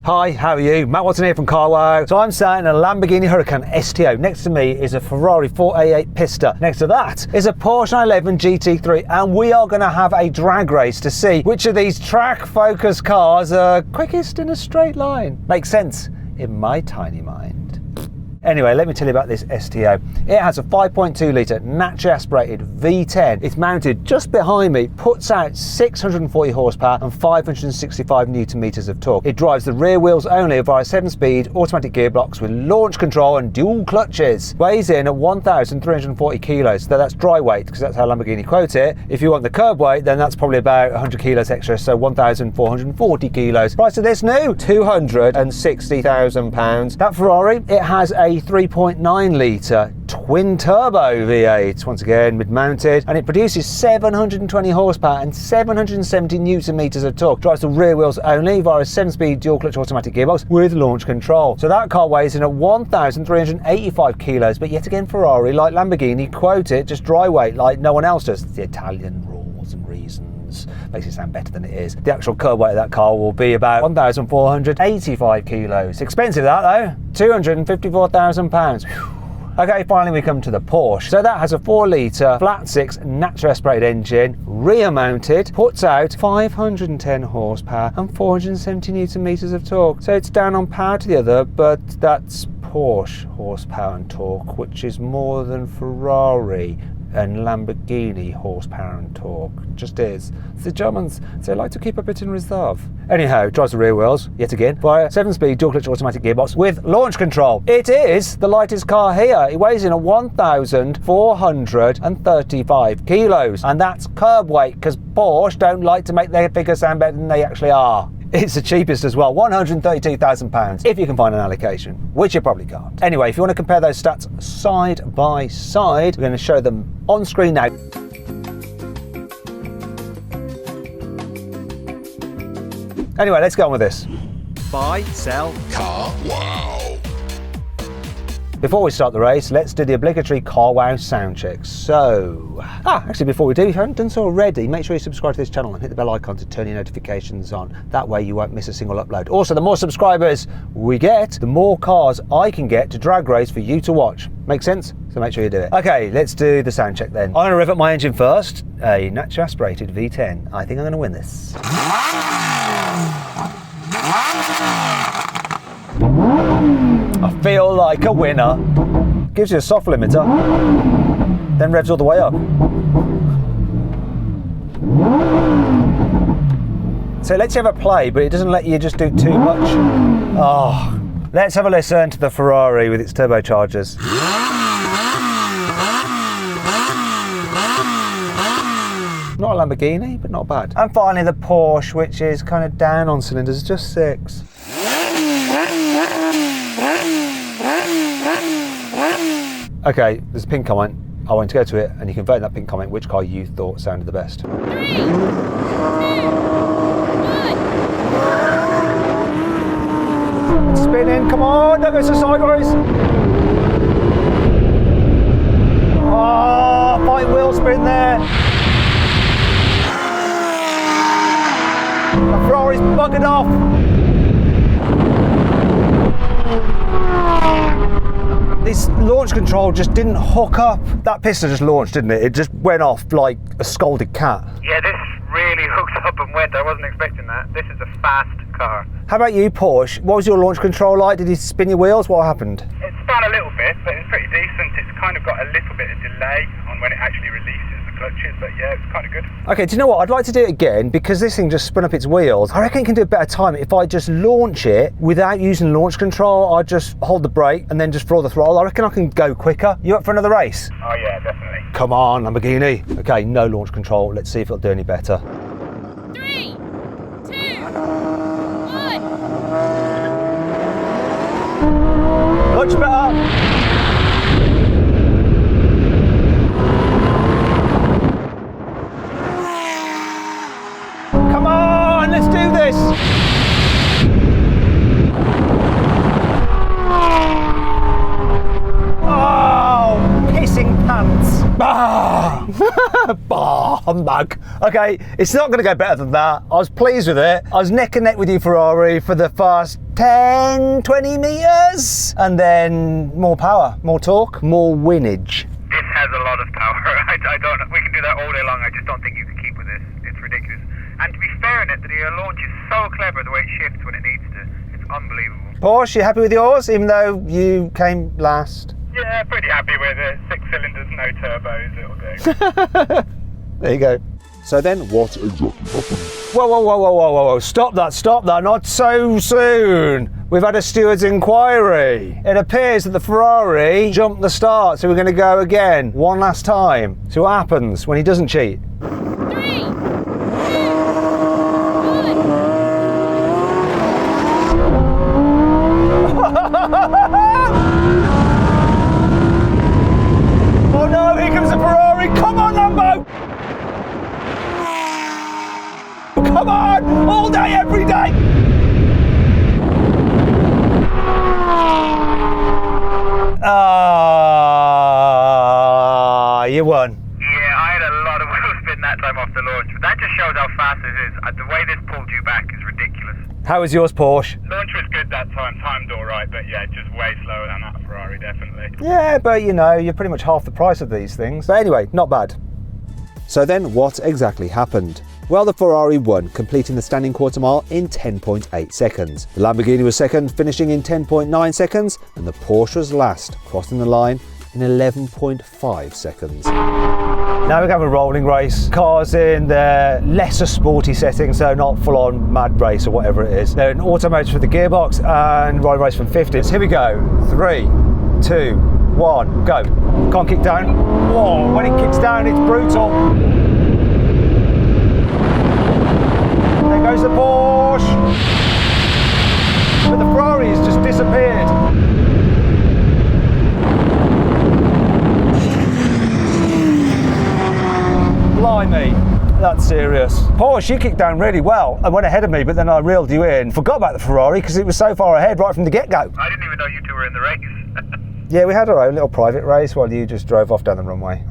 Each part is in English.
Hi, how are you? Matt Whatson here from Carwow. So I'm sat in a Lamborghini Huracan Sto. Next to me is a Ferrari 488 Pista. Next to that is a Porsche 911 GT3, and we are going to have a drag race to see which of these track-focused cars are quickest in a straight line. Makes sense in my tiny mind. Anyway, let me tell you about this Sto. It has a 5.2 litre naturally aspirated V10. It's mounted just behind me, puts out 640 horsepower and 565 newton meters of torque. It drives the rear wheels only via a 7-speed automatic gearbox with launch control and dual clutches. Weighs in at 1,340 kilos, though that's dry weight because that's how Lamborghini quote it. If you want the curb weight, then that's probably about 100 kilos extra, so 1,440 kilos. Price of this new, £260,000. That Ferrari, it has a 3.9 litre twin turbo V8, once again mid-mounted, and it produces 720 horsepower and 770 newton meters of torque. Drives the rear wheels only via a 7-speed dual clutch automatic gearbox with launch control. So that car weighs in at 1,385 kilos, but yet again Ferrari, like Lamborghini, quote it just dry weight like no one else does. It's the Italian rules and reasons. Makes it sound better than it is. The actual curb weight of that car will be about 1,485 kilos. Expensive that though, £254,000. Okay, finally we come to the Porsche. So that has a 4 litre flat 6 naturally aspirated engine, rear mounted, puts out 510 horsepower and 470 newton meters of torque. So it's down on power to the other, but that's Porsche horsepower and torque, which is more than Ferrari and Lamborghini horsepower and torque. Just is. The Germans, they like to keep a bit in reserve. Anyhow, drives the rear wheels, yet again, via a 7-speed dual clutch automatic gearbox with launch control. It is the lightest car here. It weighs in at 1,435 kilos. And that's curb weight, because Porsche don't like to make their figures sound better than they actually are. It's the cheapest as well, £132,000, if you can find an allocation, which you probably can't. Anyway, if you want to compare those stats side by side, we're going to show them on screen now. Anyway, let's get on with this. Buy, sell, car, wow. Before we start the race, let's do the obligatory Carwow sound check. So, actually before we do, if you haven't done so already, make sure you subscribe to this channel and hit the bell icon to turn your notifications on. That way you won't miss a single upload. Also, the more subscribers we get, the more cars I can get to drag race for you to watch. Make sense? So make sure you do it. Okay, let's do the sound check then. I'm going to rev up my engine first. A naturally aspirated V10. I think I'm going to win this. I feel like a winner. Gives you a soft limiter, then revs all the way up. So let's have a play, but it doesn't let you just do too much. Oh, let's have a listen to the Ferrari with its turbochargers. Not a Lamborghini, but not bad. And finally the Porsche, which is kind of down on cylinders, just 6. Okay, there's a pinned comment. I want to go to it, and you can vote in that pinned comment which car you thought sounded the best. 3, 2, 1. Spinning, come on, don't go so sideways. Oh, fine wheel spin there. The Ferrari's buggered off. This launch control just didn't hook up. That Pista just launched, didn't it? It just went off like a scolded cat. Yeah, this really hooked up and went. I wasn't expecting that. This is a fast car. How about you, Porsche? What was your launch control like? Did you spin your wheels? What happened? It spun a little bit, but it's pretty decent. It's kind of got a little bit of delay on when it actually releases the clutches, but yeah, it's kind of good. Okay, do you know what? I'd like to do it again because this thing just spun up its wheels. I reckon it can do a better time if I just launch it without using launch control. I just hold the brake and then just throw the throttle. I reckon I can go quicker. You up for another race? Oh yeah, definitely. Come on, Lamborghini. Okay, no launch control. Let's see if it'll do any better. 3, 2, 1. Much better. Come on, let's do this. Oh, pissing pants. Bah. Bah. humbug. Okay, it's not going to go better than that. I was pleased with it. I was neck and neck with you, Ferrari, for the first 10, 20 metres. And then more power, more torque, more winnage. This has a lot of power. I don't know. We can do that all day long. I just don't think you can keep with this. It's ridiculous. And to be fair in it, the launch is so clever the way it shifts when it needs to. It's unbelievable. Porsche, you happy with yours, even though you came last? Yeah, pretty happy with it. 6 cylinders, no turbos, it'll do. There you go. So then what exactly happened? Whoa. Stop that, not so soon. We've had a steward's inquiry. It appears that the Ferrari jumped the start, so we're going to go again, one last time. See what happens when he doesn't cheat. 3, 2, 1. Oh no, here comes the Ferrari. Come on, Lambo. Come on, all day, every day. You won. Yeah, I had a lot of wheel spin that time off the launch, but that just shows how fast it is. The way this pulled you back is ridiculous. How was yours, Porsche? Launch was good that time, timed all right, but yeah, just way slower than that Ferrari, definitely. Yeah, but you know, you're pretty much half the price of these things. But anyway, not bad. So then what exactly happened? Well, the Ferrari won, completing the standing quarter mile in 10.8 seconds. The Lamborghini was second, finishing in 10.9 seconds, and the Porsche was last, crossing the line in 11.5 seconds. Now we're going to have a rolling race. Cars in the lesser sporty setting, so not full-on mad race or whatever it is. They're in auto modes for the gearbox and rolling race from 50. So here we go. 3, 2, 1, go. Can't kick down. Whoa, when it kicks down, it's brutal. There goes the Porsche. But the Ferrari has just disappeared. Blimey, that's serious. Porsche, you kicked down really well and went ahead of me, but then I reeled you in. Forgot about the Ferrari because it was so far ahead right from the get-go. I didn't even know you two were in the race. Yeah, we had our own little private race while you just drove off down the runway.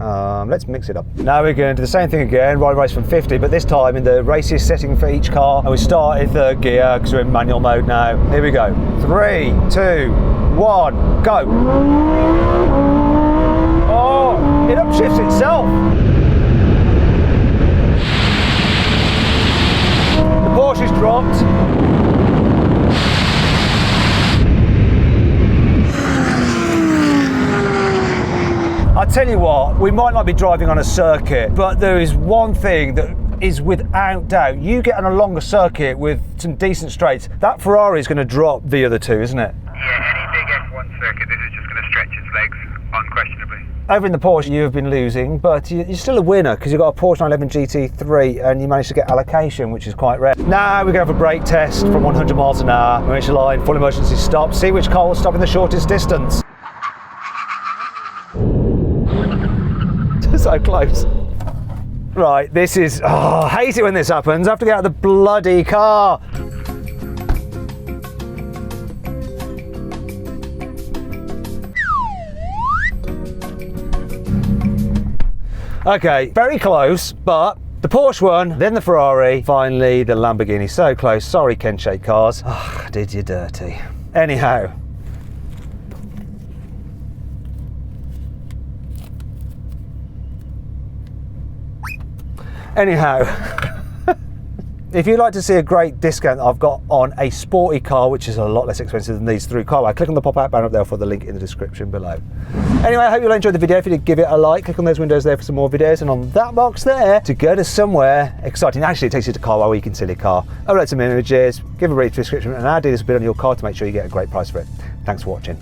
Let's mix it up. Now we're going to do the same thing again, ride race from 50, but this time in the raciest setting for each car. And we started third gear because we're in manual mode now. Here we go. 3, 2, 1, go. Oh, it upshifts itself. The Porsche's dropped. I tell you what, we might not be driving on a circuit, but there is one thing that is without doubt. You get on a longer circuit with some decent straights, that Ferrari is going to drop the other two, isn't it? Yeah, any big F1 circuit, this is just going to stretch its legs, unquestionably. Over in the Porsche, you have been losing, but you're still a winner because you've got a Porsche 911 GT3 and you managed to get allocation, which is quite rare. Now we're going to have a brake test from 100 miles an hour. Emergency line, full emergency stop. See which car will stop in the shortest distance. So close. Right, this is, I hate it when this happens. I have to get out of the bloody car. Okay, very close, but the Porsche won, then the Ferrari, finally the Lamborghini. So close. Sorry, Ken Shake Cars. I did you dirty. Anyhow. If you'd like to see a great discount I've got on a sporty car, which is a lot less expensive than these through Carway, click on the pop-out banner up there for the link in the description below. Anyway, I hope you'll enjoy the video. If you did, give it a like, click on those windows there for some more videos, and on that box there to go to somewhere exciting. Actually, it takes you to Carway where you can see the car, upload some images, give a read to the description, and I'll do this bit on your car to make sure you get a great price for it. Thanks for watching.